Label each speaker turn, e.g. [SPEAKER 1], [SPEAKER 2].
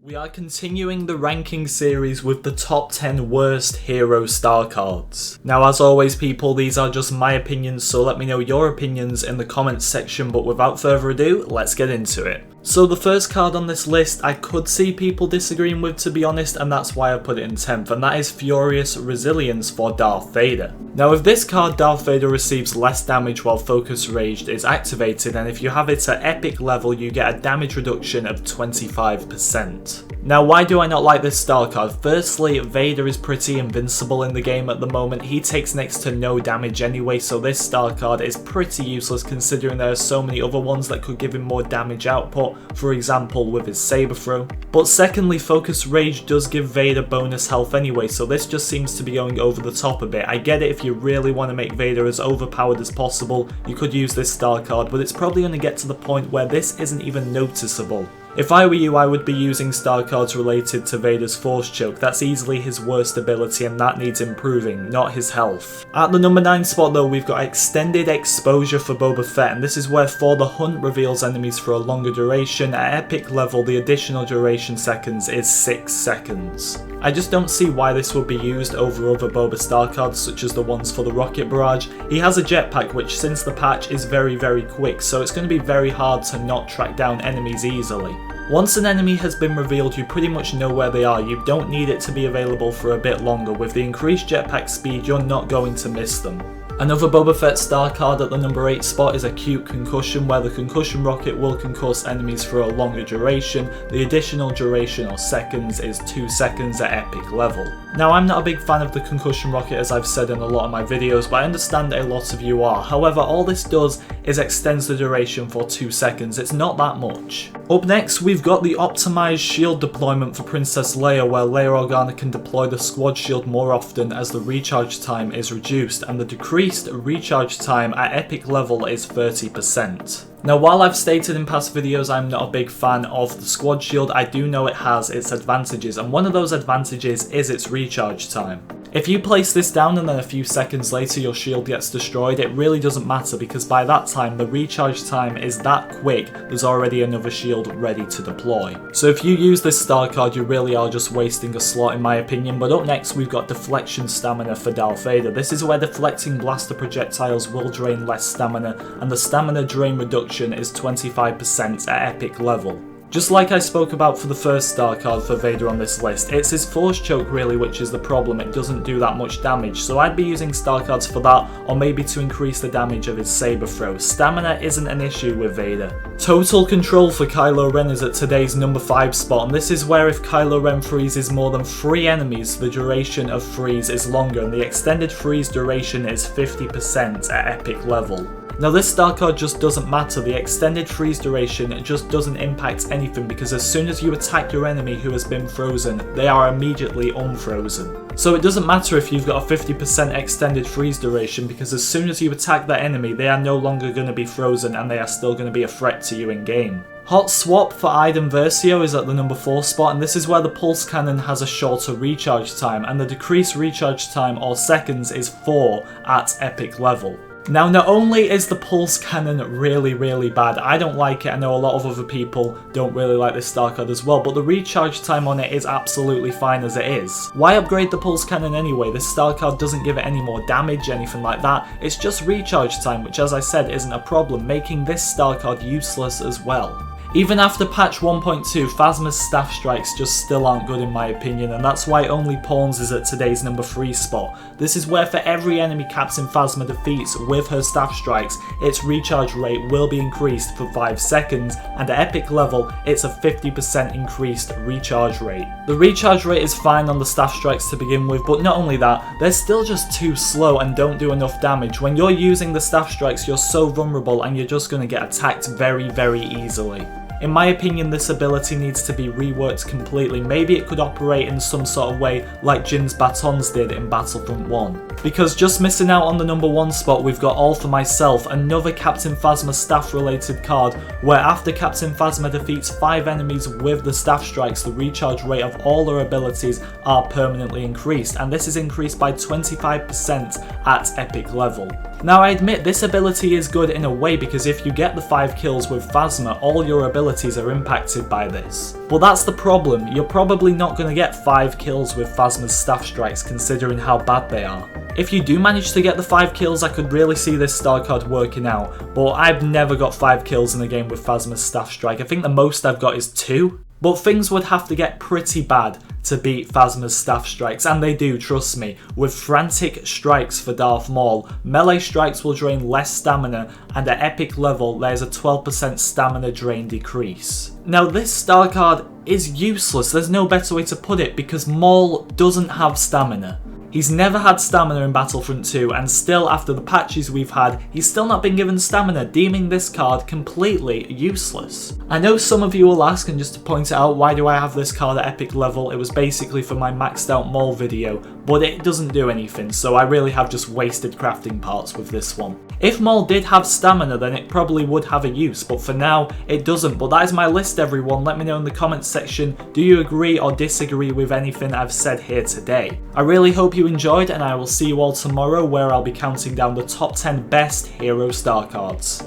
[SPEAKER 1] We are continuing the ranking series with the top 10 worst hero star cards. Now as always people, these are just my opinions, so let me know your opinions in the comments section, but without further ado, let's get into it. So the first card on this list I could see people disagreeing with, to be honest, and that's why I put it in 10th, and that is Furious Resilience for Darth Vader. Now with this card, Darth Vader receives less damage while Focus Raged is activated, and if you have it at epic level you get a damage reduction of 25%. Now why do I not like this star card? Firstly, Vader is pretty invincible in the game at the moment. He takes next to no damage anyway, so this star card is pretty useless considering there are so many other ones that could give him more damage output, for example with his saber throw. But secondly, Focus Rage does give Vader bonus health anyway, so this just seems to be going over the top a bit. I get it, if you really want to make Vader as overpowered as possible, you could use this star card, but it's probably going to get to the point where this isn't even noticeable. If I were you, I would be using star cards related to Vader's Force Choke. That's easily his worst ability and that needs improving, not his health. At the number 9 spot though, we've got Extended Exposure for Boba Fett, and this is where For the Hunt reveals enemies for a longer duration. At epic level, the additional duration seconds is 6 seconds. I just don't see why this would be used over other Boba star cards such as the ones for the Rocket Barrage. He has a jetpack which since the patch is very quick, so it's going to be very hard to not track down enemies easily. Once an enemy has been revealed, you pretty much know where they are. You don't need it to be available for a bit longer. With the increased jetpack speed, you're not going to miss them. Another Boba Fett star card at the number 8 spot is Acute Concussion, where the concussion rocket will concuss enemies for a longer duration. The additional duration or seconds is 2 seconds at epic level. Now I'm not a big fan of the concussion rocket as I've said in a lot of my videos, but I understand a lot of you are. However, all this does is extends the duration for 2 seconds, it's not that much. Up next we've got the optimized shield deployment for Princess Leia, where Leia Organa can deploy the squad shield more often as the recharge time is reduced, and the decreased recharge time at epic level is 30%. Now while I've stated in past videos I'm not a big fan of the squad shield, I do know it has its advantages, and one of those advantages is its recharge time. If you place this down and then a few seconds later your shield gets destroyed, it really doesn't matter because by that time the recharge time is that quick, there's already another shield ready to deploy. So if you use this star card you really are just wasting a slot in my opinion. But up next we've got Deflection Stamina for Darth Vader. This is where deflecting blaster projectiles will drain less stamina, and the stamina drain reduction is 25% at epic level. Just like I spoke about for the first star card for Vader on this list, it's his Force Choke really which is the problem. It doesn't do that much damage, so I'd be using star cards for that, or maybe to increase the damage of his saber throw. Stamina isn't an issue with Vader. Total Control for Kylo Ren is at today's number 5 spot, and this is where if Kylo Ren freezes more than 3 enemies, the duration of freeze is longer, and the extended freeze duration is 50% at epic level. Now this star card just doesn't matter, the extended freeze duration just doesn't impact anything because as soon as you attack your enemy who has been frozen, they are immediately unfrozen. So it doesn't matter if you've got a 50% extended freeze duration because as soon as you attack that enemy, they are no longer going to be frozen and they are still going to be a threat to you in game. Hot Swap for Iden Versio is at the number 4 spot, and this is where the Pulse Cannon has a shorter recharge time, and the decreased recharge time or seconds is 4 at epic level. Now not only is the Pulse Cannon really bad, I don't like it, I know a lot of other people don't really like this star card as well, but the recharge time on it is absolutely fine as it is. Why upgrade the Pulse Cannon anyway? This star card doesn't give it any more damage, anything like that, it's just recharge time, which as I said isn't a problem, making this star card useless as well. Even after patch 1.2, Phasma's Staff Strikes just still aren't good in my opinion, and that's why only Pawns is at today's number 3 spot. This is where for every enemy Captain Phasma defeats with her Staff Strikes, its recharge rate will be increased for 5 seconds, and at epic level, it's a 50% increased recharge rate. The recharge rate is fine on the Staff Strikes to begin with, but not only that, they're still just too slow and don't do enough damage. When you're using the Staff Strikes, you're so vulnerable and you're just going to get attacked very easily. In my opinion, this ability needs to be reworked completely. Maybe it could operate in some sort of way like Jin's batons did in Battlefront 1. Because just missing out on the number 1 spot, we've got All For Myself, another Captain Phasma staff related card, where after Captain Phasma defeats 5 enemies with the staff strikes, the recharge rate of all her abilities are permanently increased, and this is increased by 25% at epic level. Now I admit this ability is good in a way because if you get the 5 kills with Phasma, all your abilities abilities are impacted by this. But that's the problem, you're probably not going to get 5 kills with Phasma's staff strikes considering how bad they are. If you do manage to get the 5 kills, I could really see this star card working out, but I've never got 5 kills in a game with Phasma's staff strike. I think the most I've got is 2. But things would have to get pretty bad to beat Phasma's staff strikes, and they do, trust me. With frantic strikes for Darth Maul, melee strikes will drain less stamina, and at epic level there's a 12% stamina drain decrease. Now this star card is useless, there's no better way to put it, because Maul doesn't have stamina. He's never had stamina in Battlefront 2, and still after the patches we've had, he's still not been given stamina, deeming this card completely useless. I know some of you will ask, and just to point it out, why do I have this card at epic level? It was basically for my maxed out Maul video, but it doesn't do anything, so I really have just wasted crafting parts with this one. If Maul did have stamina, then it probably would have a use, but for now, it doesn't. But that is my list, everyone. Let me know in the comments section, do you agree or disagree with anything I've said here today? I really hope you enjoyed, and I will see you all tomorrow where I'll be counting down the top 10 best hero star cards.